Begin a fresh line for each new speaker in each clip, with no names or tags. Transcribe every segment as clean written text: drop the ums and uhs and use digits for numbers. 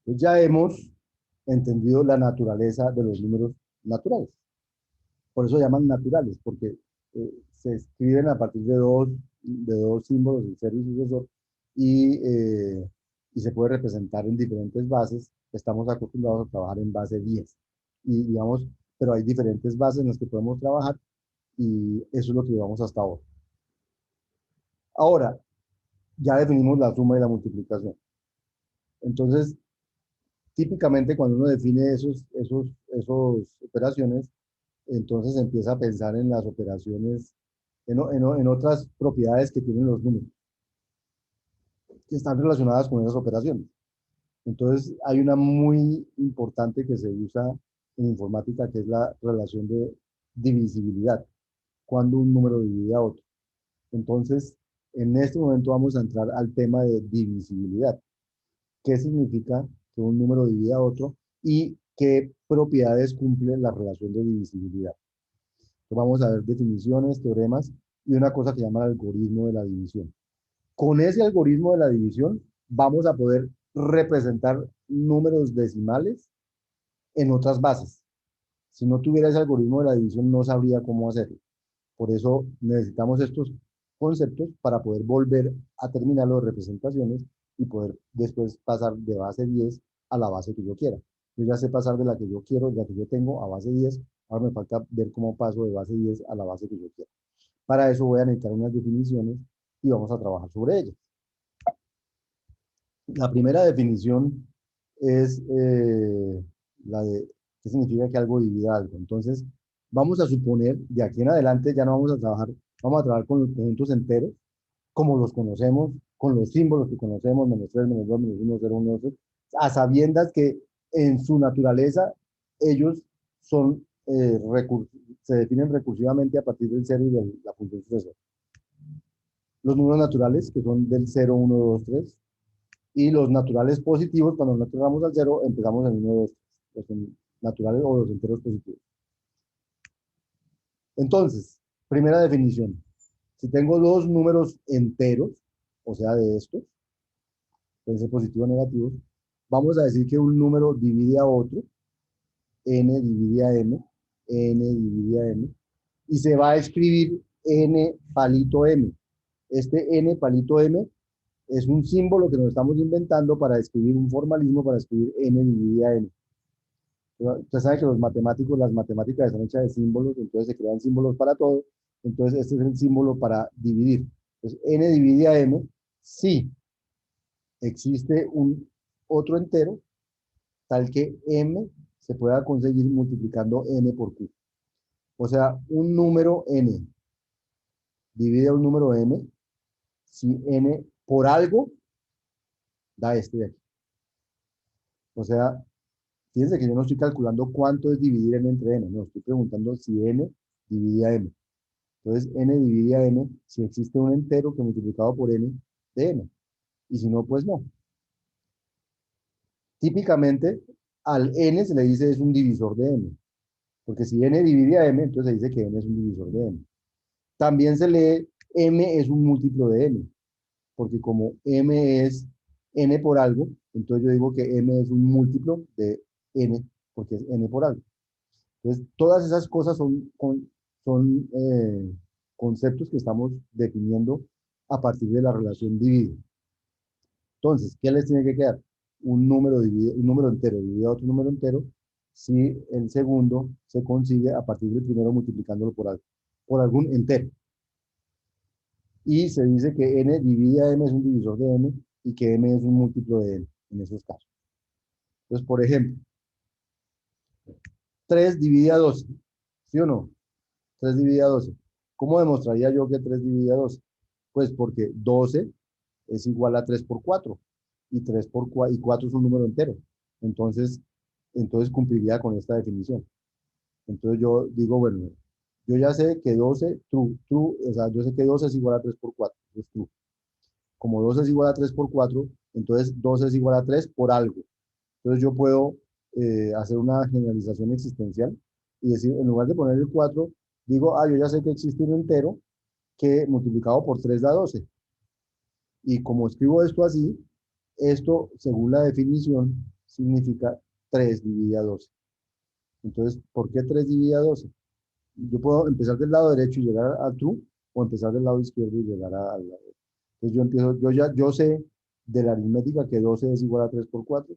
Pues ya hemos entendido la naturaleza de los números naturales. Por eso llaman naturales, porque se escriben a partir de dos símbolos, el cero y sucesor, y, eh, y se puede representar en diferentes bases. Estamos acostumbrados a trabajar en base 10. Y digamos, pero hay diferentes bases en las que podemos trabajar y eso es lo que llevamos hasta ahora. Ahora, ya definimos la suma y la multiplicación. Entonces, típicamente cuando uno define esos operaciones, entonces empieza a pensar en las operaciones, en otras propiedades que tienen los números, que están relacionadas con esas operaciones. Entonces, hay una muy importante que se usa en informática, que es la relación de divisibilidad, cuando un número divide a otro. Entonces, en este momento vamos a entrar al tema de divisibilidad. ¿Qué significa que un número divide a otro y qué propiedades cumple la relación de divisibilidad? Vamos a ver definiciones, teoremas y una cosa que se llama el algoritmo de la división. Con ese algoritmo de la división vamos a poder representar números decimales en otras bases. Si no tuviera ese algoritmo de la división no sabría cómo hacerlo. Por eso necesitamos estos conceptos para poder volver a terminar las representaciones y poder después pasar de base 10 a la base que yo quiera. Yo ya sé pasar de la que yo quiero, de la que yo tengo, a base 10. Ahora me falta ver cómo paso de base 10 a la base que yo quiero. Para eso voy a necesitar unas definiciones y vamos a trabajar sobre ellas. La primera definición es la de qué significa que algo divida algo. Entonces, vamos a suponer, de aquí en adelante ya no vamos a trabajar con los conjuntos enteros, como los conocemos, con los símbolos que conocemos, menos 3, menos 2, menos 1, 0, 1, 2, a sabiendas que en su naturaleza ellos son, se definen recursivamente a partir del 0 y de la función sucesor. Los números naturales, que son del 0, 1, 2, 3, y los naturales positivos, cuando no llegamos al 0, empezamos en 1, 2, 3, los naturales o los enteros positivos. Entonces, primera definición. Si tengo dos números enteros, o sea, de estos, pueden ser positivos o negativos, vamos a decir que un número divide a otro, n divide a m, n divide a m, y se va a escribir n palito m. Este n palito m es un símbolo que nos estamos inventando para describir un formalismo, para escribir n dividida a n. Usted sabe que los matemáticos, las matemáticas están hechas de símbolos, entonces se crean símbolos para todo. Entonces este es el símbolo para dividir. Entonces n divide a m, sí, existe un otro entero, tal que m se pueda conseguir multiplicando n por q. O sea, un número n divide a un número m si n por algo da este de aquí. O sea, fíjense que yo no estoy calculando cuánto es dividir n entre n, no, estoy preguntando si n divide a m. Entonces, n divide a n si existe un entero que multiplicado por n de n. Y si no, pues no. Típicamente, al n se le dice es un divisor de n. Porque si n divide a m, entonces se dice que n es un divisor de n. También se lee m es un múltiplo de n. Porque como m es n por algo, entonces yo digo que m es un múltiplo de n, porque es n por algo. Entonces, todas esas cosas son conceptos que estamos definiendo a partir de la relación divide. Entonces, ¿qué les tiene que quedar? Un número entero divide a otro número entero si el segundo se consigue a partir del primero multiplicándolo por algún entero. Y se dice que n divide a m es un divisor de m y que m es un múltiplo de n en esos casos. Entonces, por ejemplo, 3 divide a 12, ¿sí o no? 3 divide a 12. ¿Cómo demostraría yo que 3 divide a 12? Pues porque 12 es igual a 3 por 4 y 3 por 4, y 4 es un número entero. Entonces, entonces cumpliría con esta definición. Entonces yo digo, bueno, yo ya sé que 12, true, o sea, yo sé que 12 es igual a 3 por 4, es true. Como 12 es igual a 3 por 4, entonces 12 es igual a 3 por algo. Entonces yo puedo hacer una generalización existencial y decir, en lugar de poner el 4, digo, yo ya sé que existe un entero que multiplicado por 3 da 12. Y como escribo esto así, esto, según la definición, significa 3 divide a 12. Entonces, ¿por qué 3 divide a 12? Yo puedo empezar del lado derecho y llegar a true, o empezar del lado izquierdo y llegar al lado. Entonces yo empiezo, yo sé de la aritmética que 12 es igual a 3 por 4,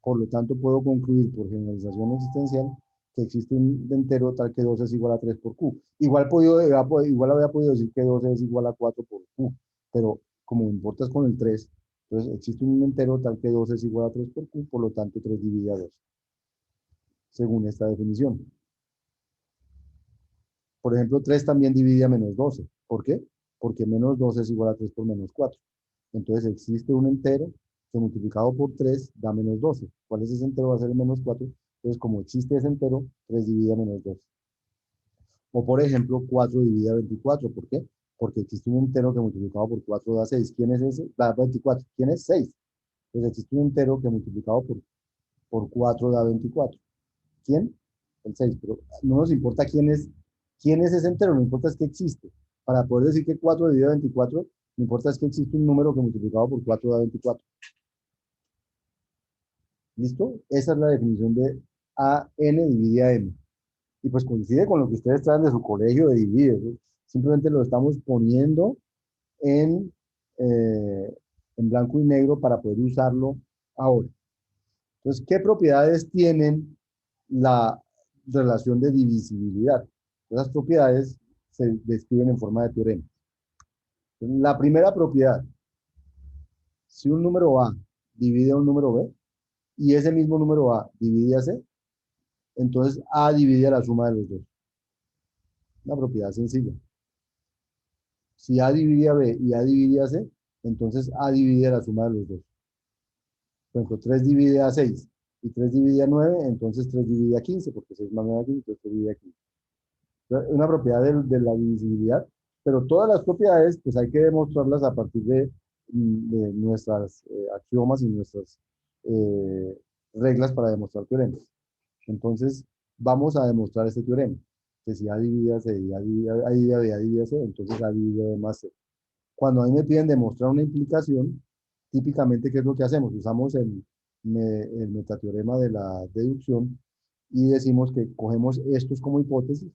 por lo tanto puedo concluir por generalización existencial que existe un entero tal que 12 es igual a 3 por q. Igual había podido decir que 12 es igual a 4 por q, pero como me importa es con el 3, entonces existe un entero tal que 12 es igual a 3 por q, por lo tanto 3 divide a 2, según esta definición. Por ejemplo, 3 también divide a menos 12. ¿Por qué? Porque menos 12 es igual a 3 por menos 4. Entonces existe un entero que multiplicado por 3 da menos 12. ¿Cuál es ese entero? Va a ser el menos 4. Entonces, como existe ese entero, 3 divide a menos 12. O por ejemplo, 4 divide a 24. ¿Por qué? Porque existe un entero que multiplicado por 4 da 6. ¿Quién es ese? Da 24. ¿Quién es 6? Entonces existe un entero que multiplicado por 4 da 24. ¿Quién? El 6. Pero no nos importa quién es ese entero, no importa es que existe. Para poder decir que 4 dividido a 24, no importa es que existe un número que multiplicado por 4 da 24. ¿Listo? Esa es la definición de a n divide a m. Y pues coincide con lo que ustedes traen de su colegio de dividir, ¿no? Simplemente lo estamos poniendo en, eh, en blanco y negro para poder usarlo ahora. Entonces, ¿qué propiedades tienen la relación de divisibilidad? Esas propiedades se describen en forma de teorema. La primera propiedad, si un número A divide a un número B y ese mismo número A divide a C, entonces A divide a la suma de los dos. Una propiedad sencilla. Si A divide a B y A divide a C, entonces A divide a la suma de los dos. Por ejemplo, 3 divide a 6 y 3 divide a 9, entonces 3 divide a 15, porque 6 más 9 a 15, entonces 3 divide a 15. Una propiedad de la divisibilidad, pero todas las propiedades, pues hay que demostrarlas a partir de nuestras axiomas y nuestras eh, reglas para demostrar teoremas. Entonces, vamos a demostrar este teorema, que si A divide a C y A divide a B, A divide a C, entonces A divide a B más C. Cuando a mí me piden demostrar una implicación, típicamente, ¿qué es lo que hacemos? Usamos el metateorema de la deducción y decimos que cogemos estos como hipótesis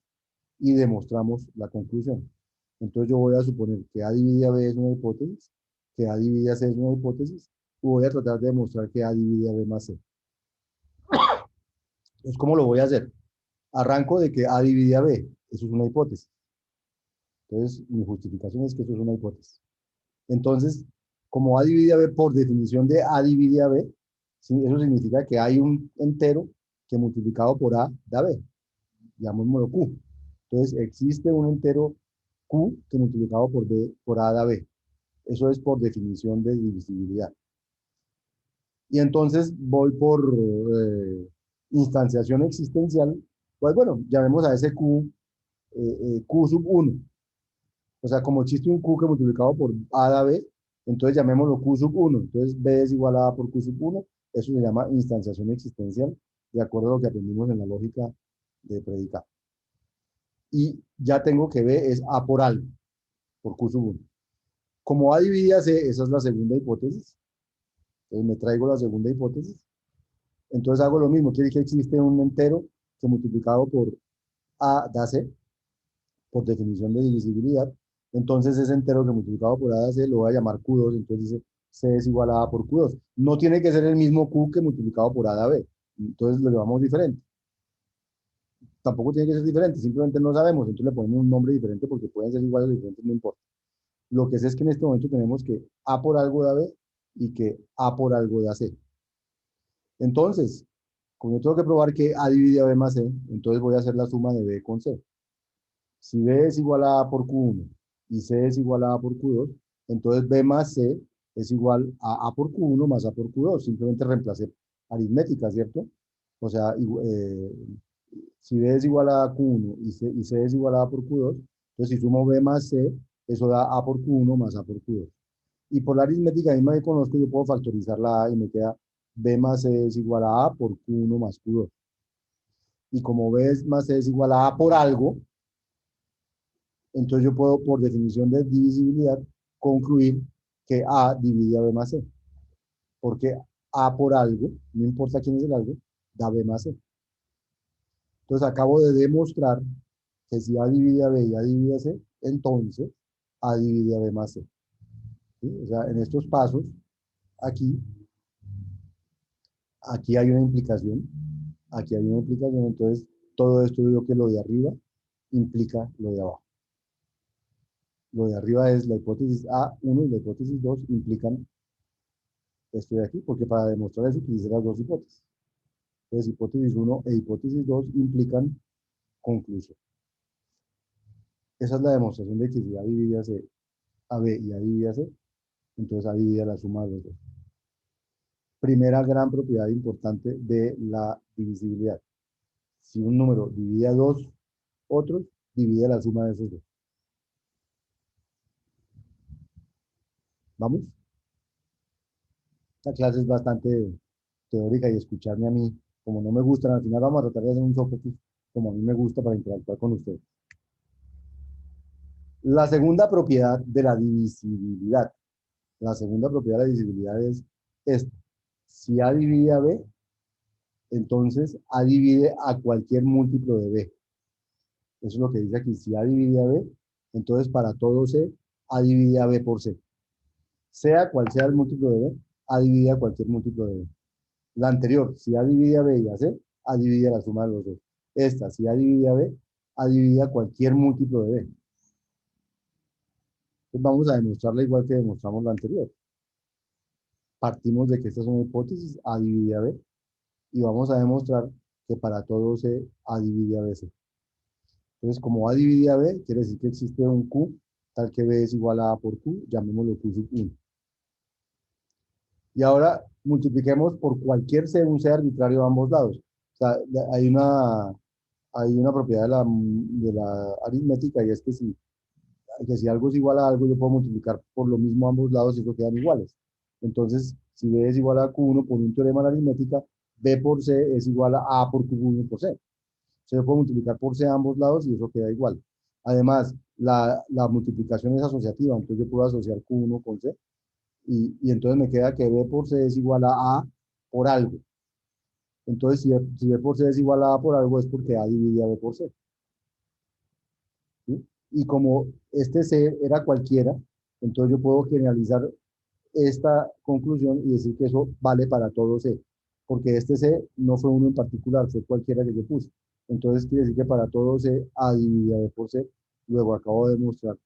y demostramos la conclusión. Entonces yo voy a suponer que A divide a B es una hipótesis, que A divide a C es una hipótesis, y voy a tratar de demostrar que A divide a B más C. Entonces, ¿cómo lo voy a hacer? Arranco de que A divide a B, eso es una hipótesis. Entonces, mi justificación es que eso es una hipótesis. Entonces, como A divide a B, por definición de A divide a B, ¿sí? Eso significa que hay un entero que multiplicado por A da B, llamémoslo Q. Entonces, existe un entero Q que multiplicado por B, por A da B. Eso es por definición de divisibilidad. Y entonces voy por instanciación existencial, pues bueno, llamemos a ese Q Q sub 1. O sea, como existe un Q que multiplicado por A da B, entonces llamémoslo Q sub 1. Entonces B es igual a A por Q sub 1. Eso se llama instanciación existencial, de acuerdo a lo que aprendimos en la lógica de predicar. Y ya tengo que B es A por algo, por Q sub 1. Como A divide a C, esa es la segunda hipótesis. Entonces me traigo la segunda hipótesis. Entonces hago lo mismo. Quiere decir que existe un entero que multiplicado por A da C, por definición de divisibilidad. Entonces ese entero que multiplicado por A da C lo voy a llamar Q2. Entonces dice C es igual a A por Q2. No tiene que ser el mismo Q que multiplicado por A da B. Entonces lo llamamos diferente. Tampoco tiene que ser diferente, simplemente no sabemos. Entonces le ponemos un nombre diferente porque pueden ser iguales o diferentes, no importa. Lo que sé es que en este momento tenemos que A por algo da B y que A por algo da C. Entonces, como yo tengo que probar que A divide a B más C, entonces voy a hacer la suma de B con C. Si B es igual a A por Q1 y C es igual a A por Q2, entonces B más C es igual a A por Q1 más A por Q2. Simplemente reemplacé aritmética, ¿cierto? O sea, si B es igual a Q1 y C es igual a A por Q2, entonces si sumo B más C, eso da A por Q1 más A por Q2. Y por la aritmética misma que conozco, yo puedo factorizar la A y me queda B más C es igual a A por Q1 más Q2. Y como B más C es igual a A por algo, entonces yo puedo, por definición de divisibilidad, concluir que A divide a B más C. ¿Por qué? A por algo, no importa quién es el algo, da B más C. Entonces acabo de demostrar que si A divide a B y A divide a C, entonces A divide a B más C. ¿Sí? O sea, en estos pasos, aquí, aquí hay una implicación, aquí hay una implicación, entonces todo esto digo que lo de arriba implica lo de abajo. Lo de arriba es la hipótesis A1 y la hipótesis 2 implican esto de aquí, porque para demostrar eso utilicé las dos hipótesis. Entonces, hipótesis 1 e hipótesis 2 implican conclusión. Esa es la demostración de que si A divide a C, a B y A divide a C, entonces A divide a la suma de los dos. Primera gran propiedad importante de la divisibilidad. Si un número divide a dos otros, divide la suma de esos dos. ¿Vamos? Esta clase es bastante teórica y escucharme a mí, como no me gusta, al final vamos a tratar de hacer un software como a mí me gusta para interactuar con ustedes. La segunda propiedad de la divisibilidad. La segunda propiedad de la divisibilidad es esta. Si A divide a B, entonces A divide a cualquier múltiplo de B. Eso es lo que dice aquí. Si A divide a B, entonces para todo C, A divide a B por C. Sea cual sea el múltiplo de B, A divide a cualquier múltiplo de B. La anterior, si A divide a B y a C, A divide a la suma de los dos. Esta, si A divide a B, A divide a cualquier múltiplo de B. Entonces vamos a demostrarla igual que demostramos la anterior. Partimos de que esta es una hipótesis, A divide a B, y vamos a demostrar que para todo C, A divide a BC. Entonces, como A divide a B, quiere decir que existe un Q, tal que B es igual a A por Q, llamémoslo Q sub 1. Y ahora multipliquemos por cualquier C, un C arbitrario de ambos lados. O sea, hay una propiedad de la aritmética y es que si algo es igual a algo, yo puedo multiplicar por lo mismo a ambos lados y eso quedan iguales. Entonces, si B es igual a Q1 por un teorema de la aritmética, B por C es igual a A por Q1 por C. Se puede multiplicar por C a ambos lados y eso queda igual. Además, la multiplicación es asociativa, entonces yo puedo asociar Q1 con C y entonces me queda que B por C es igual a por algo. Entonces, si B por C es igual a por algo, es porque A divide a B por C. ¿Sí? Y como este C era cualquiera, entonces yo puedo generalizar esta conclusión y decir que eso vale para todo C, porque este C no fue uno en particular, fue cualquiera que yo puse. Entonces quiere decir que para todo C, A divide a B por C. Luego acabo de demostrar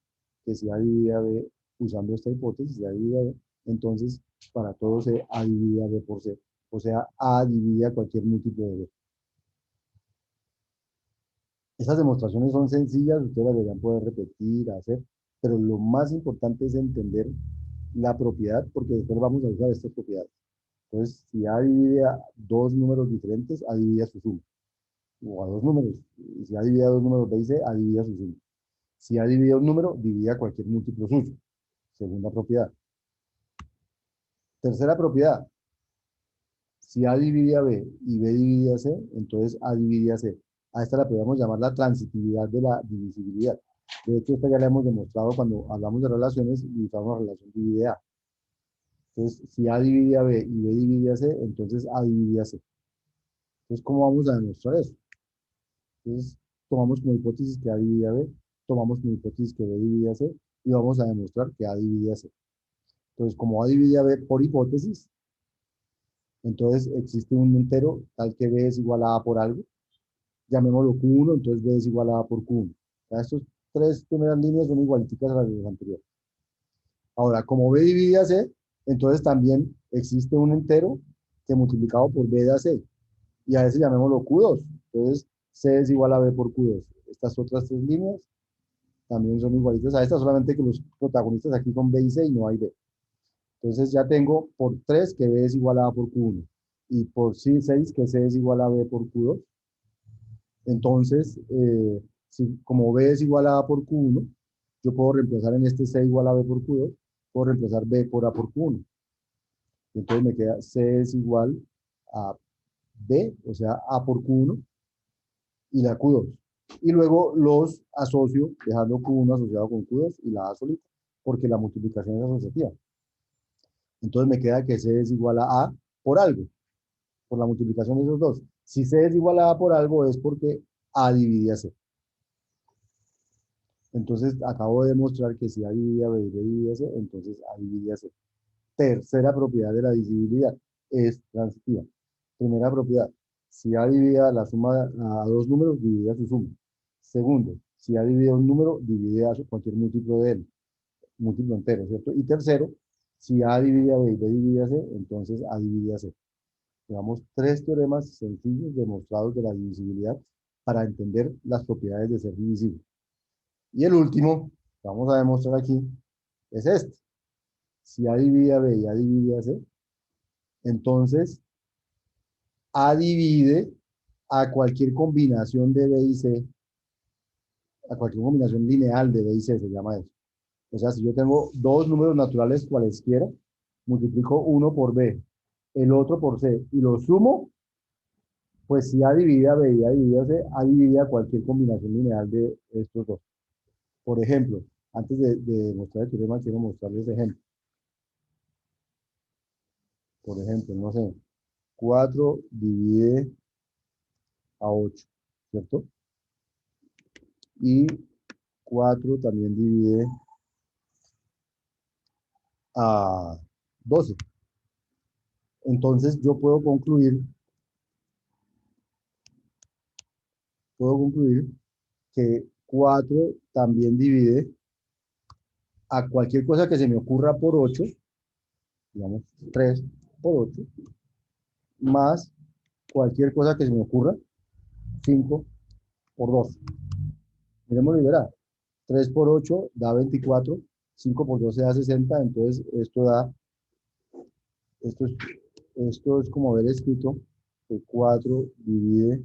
que si A divide a B usando esta hipótesis, A divide a B, entonces para todo C, A divide a B por C. O sea, A divide a cualquier múltiplo de B. Esas demostraciones son sencillas, ustedes las deberían poder repetir, hacer, pero lo más importante es entender la propiedad, porque después vamos a usar estas propiedades. Entonces, si A divide a dos números diferentes, A divide a su suma. O a dos números. Y si A divide a dos números B y C, A divide a su suma. Si A divide a un número, divide a cualquier múltiplo suyo. Segunda propiedad. Tercera propiedad. Si A divide a B y B divide a C, entonces A divide a C. A esta la podríamos llamar la transitividad de la divisibilidad. De hecho, esta ya la hemos demostrado cuando hablamos de relaciones y usamos la relación divide A. Entonces, si A divide a B y B divide a C, entonces A divide a C. Entonces, ¿cómo vamos a demostrar eso? Entonces, tomamos como hipótesis que A divide a B, tomamos como hipótesis que B divide a C, y vamos a demostrar que A divide a C. Entonces, como A divide a B por hipótesis, entonces existe un entero tal que B es igual a A por algo, llamémoslo Q1, entonces B es igual a A por Q1. O sea, estas tres primeras líneas son igualitas a las de las anteriores. Ahora, como B divide a C, entonces también existe un entero que multiplicado por B da C, y a ese llamémoslo Q2. Entonces, C es igual a B por Q2. Estas otras tres líneas también son igualitas a estas, solamente que los protagonistas aquí son B y C y no hay B. Entonces ya tengo por 3 que B es igual a A por Q1 y por 6 que C es igual a B por Q2. Entonces, si, como B es igual a por Q1, yo puedo reemplazar en este C igual a B por Q2, puedo reemplazar B por A por Q1. Entonces me queda C es igual a B, o sea, A por Q1 y la Q2. Y luego los asocio, dejando Q1 asociado con Q2 y la A solita, porque la multiplicación es asociativa. Entonces me queda que C es igual a por algo, por la multiplicación de esos dos. Si C es igual a A por algo, es porque A divide a C. Entonces, acabo de demostrar que si A divide a B y B divide a C, entonces A divide a C. Tercera propiedad de la divisibilidad es transitiva. Primera propiedad, si A divide a la suma a dos números, divide a su suma. Segundo, si A divide a un número, divide a cualquier múltiplo de él, múltiplo entero, ¿cierto? Y tercero, si A divide a B y B divide a C, entonces A divide a C. Llevamos tres teoremas sencillos demostrados de la divisibilidad para entender las propiedades de ser divisible. Y el último, que vamos a demostrar aquí, es este. Si A divide a B y A divide a C, entonces A divide a cualquier combinación de B y C, a cualquier combinación lineal de B y C, se llama eso. O sea, si yo tengo dos números naturales cualesquiera, multiplico uno por B, el otro por C, y lo sumo, pues si A divide a B y A divide a C, A divide a cualquier combinación lineal de estos dos. Por ejemplo, antes de mostrar el teorema, quiero mostrarles ejemplo. Por ejemplo, no sé, 4 divide a 8, ¿cierto? Y 4 también divide a 12. Entonces yo puedo concluir que 4 también divide a cualquier cosa que se me ocurra por 8, digamos 3 por 8, más cualquier cosa que se me ocurra 5 por 2. Miremos liberar. 3 por 8 da 24, 5 por 12 da 60, entonces esto es, esto es como haber escrito que 4 divide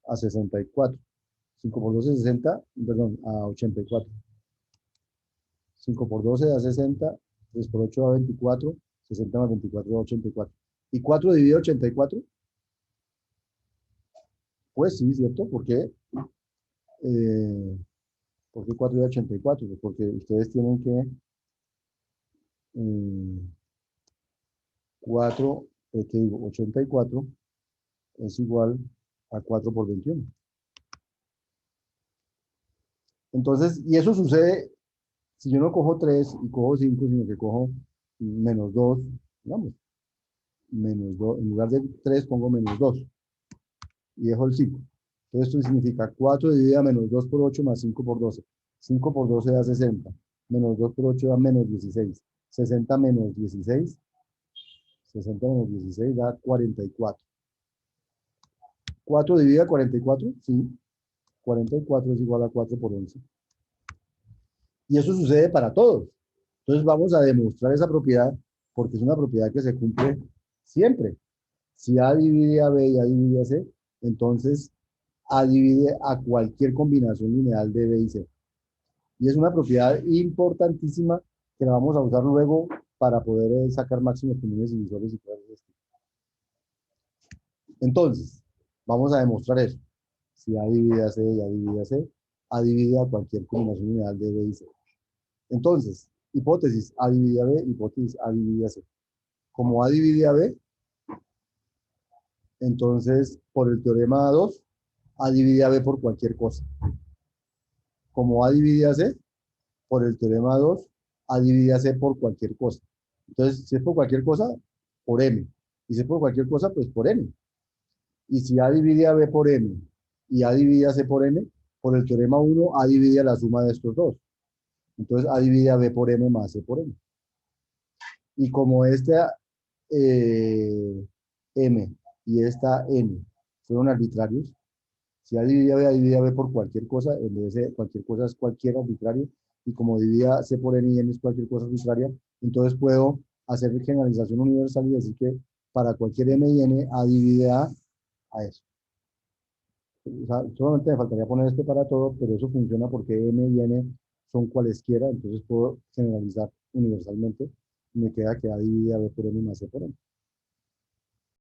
a 64. 5 por 12 60, perdón, a 84. 5 por 12 da 60, 3 por 8 da 24, 60 más 24 da 84. ¿Y 4 divide 84? Pues sí, ¿cierto? Eh, ¿Por qué 4 divide 84? Pues porque ustedes tienen que 4, que digo, 84 es igual a 4 por 21. Entonces, y eso sucede si yo no cojo 3 y cojo 5, sino que cojo menos 2, digamos, menos 2, en lugar de 3 pongo menos 2 y dejo el 5. Entonces esto significa 4 dividido a menos 2 por 8 más 5 por 12. 5 por 12 da 60, menos 2 por 8 da menos 16. 60 menos 16, 60 menos 16 da 44. 4 dividido a 44, sí, 44 es igual a 4 por 11. Y eso sucede para todos. Entonces vamos a demostrar esa propiedad porque es una propiedad que se cumple siempre. Si A divide a B y A divide a C, entonces A divide a cualquier combinación lineal de B y C. Y es una propiedad importantísima que la vamos a usar luego para poder sacar máximos comunes divisores y cosas así. Entonces, vamos a demostrar eso. Si A divide a C y A divide a C, A divide a cualquier combinación lineal de B y C. Entonces, hipótesis A divide a B, hipótesis A divide a C. Como A divide a B, entonces por el teorema A2, A divide a B por cualquier cosa. Como A divide a C, por el teorema 2, A divide a C por cualquier cosa. Entonces, si es por cualquier cosa, por M. Y si es por cualquier cosa, pues por N. Y si A divide a B por M y A divide a C por N, por el teorema 1, A divide a la suma de estos dos. Entonces, A divide a B por M más C por N. Y como esta M y esta N fueron arbitrarios, si A divide a B por cualquier cosa, en vez de cualquier cosa es cualquier arbitrario, y como divide C por N y N es cualquier cosa arbitraria, entonces puedo hacer generalización universal y decir que para cualquier M y N, A divide a eso. O sea, solamente me faltaría poner este para todo, pero eso funciona porque M y N son cualesquiera, entonces puedo generalizar universalmente y me queda que A divide a B por N más C por N.